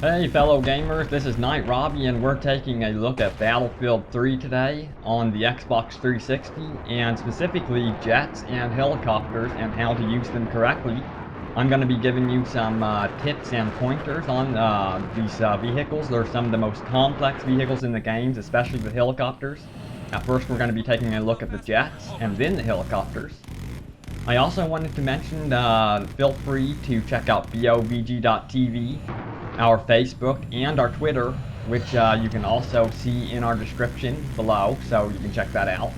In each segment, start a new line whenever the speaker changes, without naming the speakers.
Hey fellow gamers, this is Night Robbie and we're taking a look at Battlefield 3 today on the Xbox 360 and specifically jets and helicopters and how to use them correctly. I'm going to be giving you some tips and pointers on these vehicles. They're some of the most complex vehicles in the games, especially the helicopters. At first we're going to be taking a look at the jets and then the helicopters. I also wanted to mention, feel free to check out bovg.tv, our Facebook, and our Twitter, which you can also see in our description below, so you can check that out.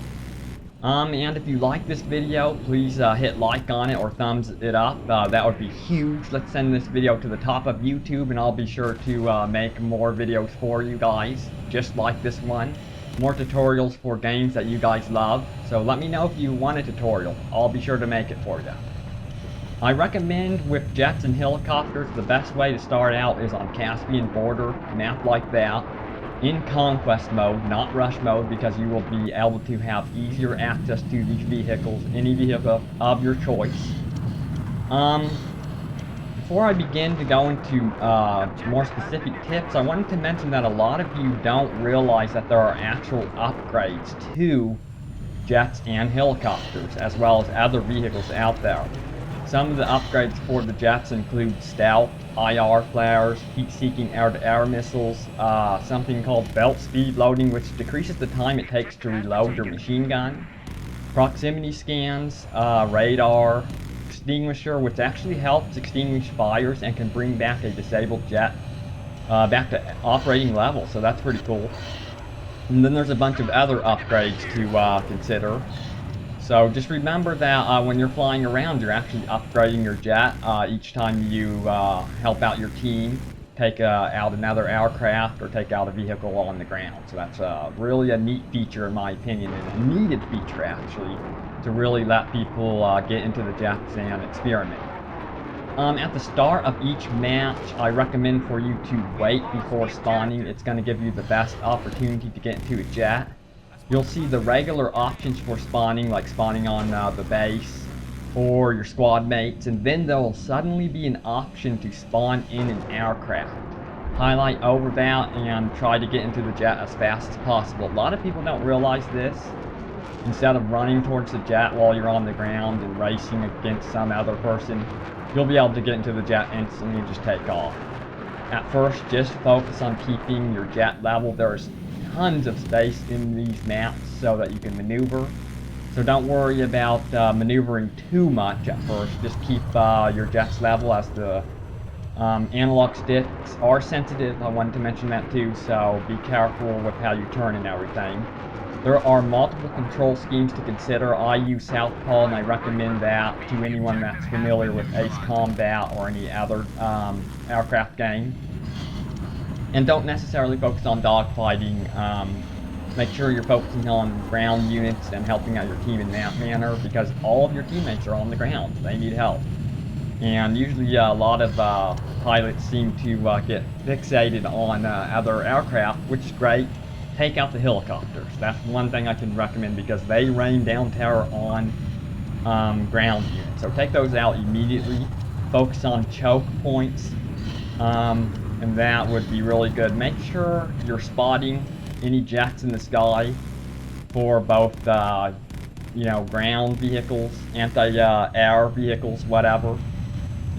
And if you like this video, please hit like on it or thumbs it up. That would be huge. Let's send this video to the top of YouTube, and I'll be sure to make more videos for you guys, just like this one. More tutorials for games that you guys love, so let me know if you want a tutorial. I'll be sure to make it for you. I recommend with jets and helicopters, the best way to start out is on Caspian Border, a map like that, in Conquest mode, not Rush mode, because you will be able to have easier access to these vehicles, any vehicle of your choice. Before I begin to go into more specific tips, I wanted to mention that a lot of you don't realize that there are actual upgrades to jets and helicopters, as well as other vehicles out there. Some of the upgrades for the jets include stealth, IR flares, heat-seeking air-to-air missiles, something called belt speed loading, which decreases the time it takes to reload your machine gun, proximity scans, radar, extinguisher, which actually helps extinguish fires and can bring back a disabled jet back to operating level, so that's pretty cool. And then there's a bunch of other upgrades to consider. So just remember that when you're flying around, you're actually upgrading your jet each time you help out your team, take out another aircraft, or take out a vehicle on the ground. So that's really a neat feature in my opinion, and a needed feature actually, to really let people get into the jets and experiment. At the start of each match, I recommend for you to wait before spawning. It's going to give you the best opportunity to get into a jet. You'll see the regular options for spawning, like spawning on the base or your squad mates, and then there will suddenly be an option to spawn in an aircraft. Highlight over that and try to get into the jet as fast as possible. A lot of people don't realize this. Instead of running towards the jet while you're on the ground and racing against some other person, you'll be able to get into the jet instantly and just take off. At first, just focus on keeping your jet level. There's tons of space in these maps so that you can maneuver. So don't worry about maneuvering too much at first. Just keep your jet's level, as the analog sticks are sensitive. I wanted to mention that too, so be careful with how you turn and everything. There are multiple control schemes to consider. I use Southpaw, and I recommend that to anyone that's familiar with Ace Combat or any other aircraft game. And don't necessarily focus on dogfighting. Make sure you're focusing on ground units and helping out your team in that manner, because all of your teammates are on the ground. They need help. And usually a lot of pilots seem to get fixated on other aircraft, which is great. Take out the helicopters. That's one thing I can recommend, because they rain down terror on ground units. So take those out immediately. Focus on choke points, and that would be really good. Make sure you're spotting any jets in the sky for both ground vehicles, anti-air vehicles, whatever.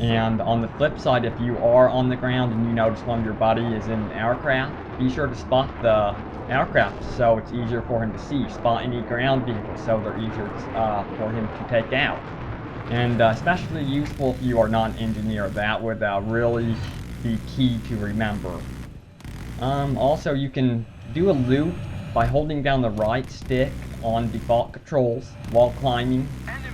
And on the flip side, if you are on the ground and you notice one of your buddy is in an aircraft, be sure to spot the aircraft so it's easier for him to see. Spot any ground vehicles so they're easier for him to take out. And especially useful if you are not an engineer. That would really be key to remember. Also, you can do a loop by holding down the right stick on default controls while climbing.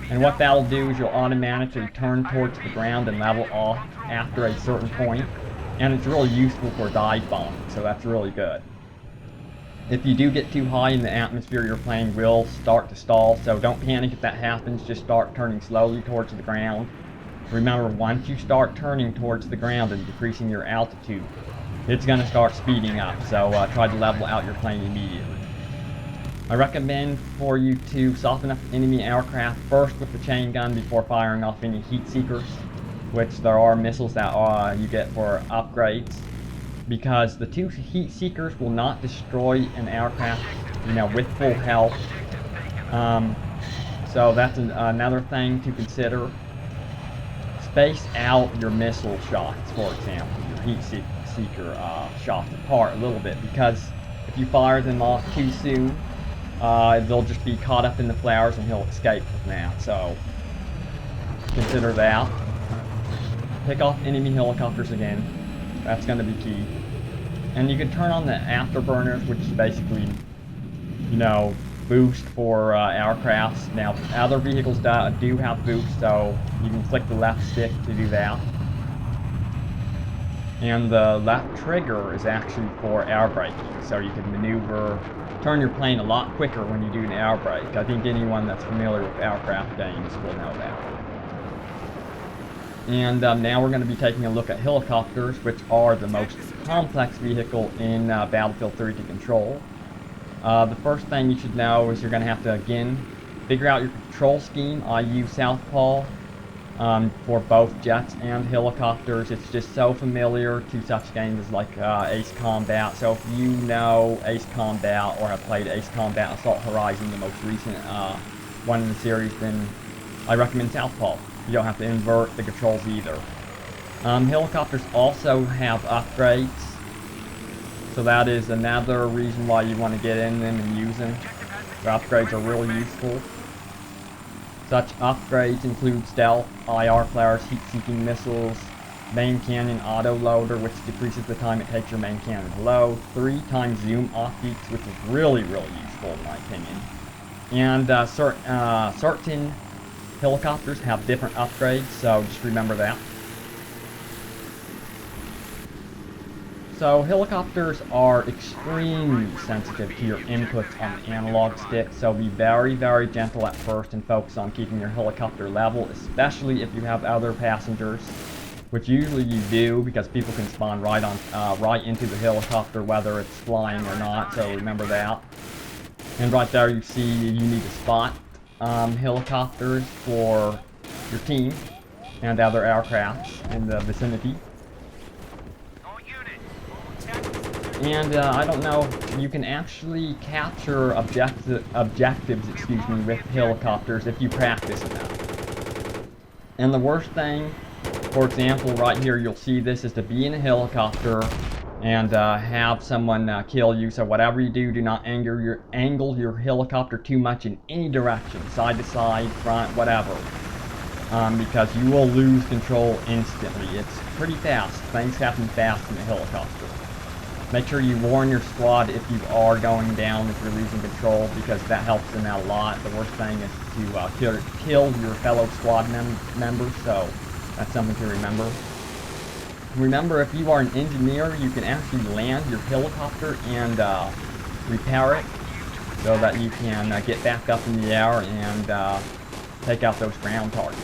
And what that'll do is you'll automatically turn towards the ground and level off after a certain point. And it's really useful for dive bombing, so that's really good. If you do get too high in the atmosphere, your plane will start to stall, so don't panic if that happens. Just start turning slowly towards the ground. Remember, once you start turning towards the ground and decreasing your altitude, it's going to start speeding up, so try to level out your plane immediately. I recommend for you to soften up enemy aircraft first with the chain gun before firing off any heat seekers, which there are missiles that you get for upgrades. because the two heat seekers will not destroy an aircraft, you know, with full health. So that's another thing to consider. Space out your missile shots, for example, your heat seeker shots apart a little bit, because if you fire them off too soon, they'll just be caught up in the flowers and he'll escape from that. So consider that. Pick off enemy helicopters again. That's going to be key. And you can turn on the afterburners, which is basically, you know, boost for aircrafts. Now, other vehicles do have boost, so you can click the left stick to do that. And the left trigger is actually for air braking, so you can maneuver, turn your plane a lot quicker when you do an air brake. I think anyone that's familiar with aircraft games will know that. And now we're going to be taking a look at helicopters, which are the most complex vehicle in Battlefield 3 to control. The first thing you should know is you're going to have to, again, figure out your control scheme. I use Southpaw for both jets and helicopters. It's just so familiar to such games as like Ace Combat. So if you know Ace Combat or have played Ace Combat Assault Horizon, the most recent one in the series, then I recommend Southpaw. You don't have to invert the controls either. Helicopters also have upgrades, so that is another reason why you want to get in them and use them. The upgrades are really useful. Such upgrades include stealth, IR flares, heat-seeking missiles, main cannon auto-loader, which decreases the time it takes your main cannon to load, 3x zoom optics, which is really useful in my opinion. And certain helicopters have different upgrades, so just remember that. So helicopters are extremely sensitive to your inputs on the analog stick, so be very gentle at first and focus on keeping your helicopter level, especially if you have other passengers, which usually you do, because people can spawn right into the helicopter whether it's flying or not, so remember that. And right there you see you need to spot helicopters for your team and other aircrafts in the vicinity. And I don't know, you can actually capture objectives, with helicopters if you practice enough. And the worst thing, for example, right here you'll see this, is to be in a helicopter and have someone kill you. So whatever you do, do not angle your helicopter too much in any direction, side to side, front, whatever, because you will lose control instantly. It's pretty fast. Things happen fast in a helicopter. Make sure you warn your squad if you are going down, if you're losing control, because that helps them out a lot. The worst thing is to kill your fellow squad members, so that's something to remember. Remember, if you are an engineer, you can actually land your helicopter and repair it so that you can get back up in the air and take out those ground targets.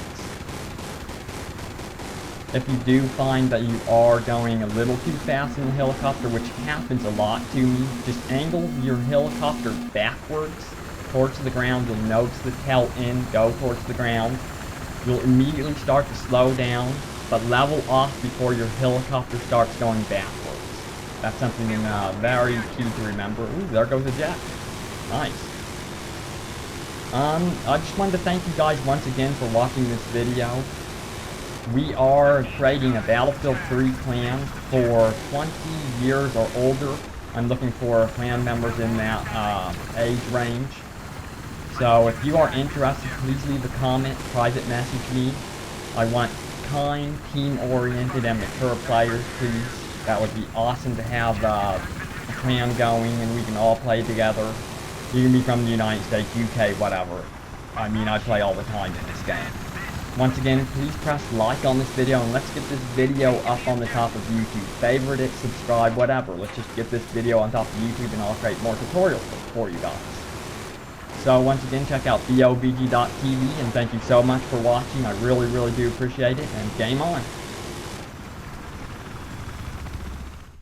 If you do find that you are going a little too fast in the helicopter, which happens a lot to me, just angle your helicopter backwards towards the ground. You'll notice the tail end go towards the ground. You'll immediately start to slow down, but level off before your helicopter starts going backwards. That's something very key to remember. Ooh, there goes a jet. Nice. I just wanted to thank you guys once again for watching this video. We are creating a Battlefield 3 clan for 20 years or older. I'm looking for clan members in that age range. So if you are interested, please leave a comment, private message me. I want kind, team-oriented, and mature players, please. That would be awesome to have a clan going and we can all play together. You can be from the United States, UK, whatever. I mean, I play all the time in this game. Once again, please press like on this video and let's get this video up on the top of YouTube. Favorite it, subscribe, whatever. Let's just get this video on top of YouTube and I'll create more tutorials for you guys. So once again, check out bobg.tv and thank you so much for watching. I really do appreciate it, and game on.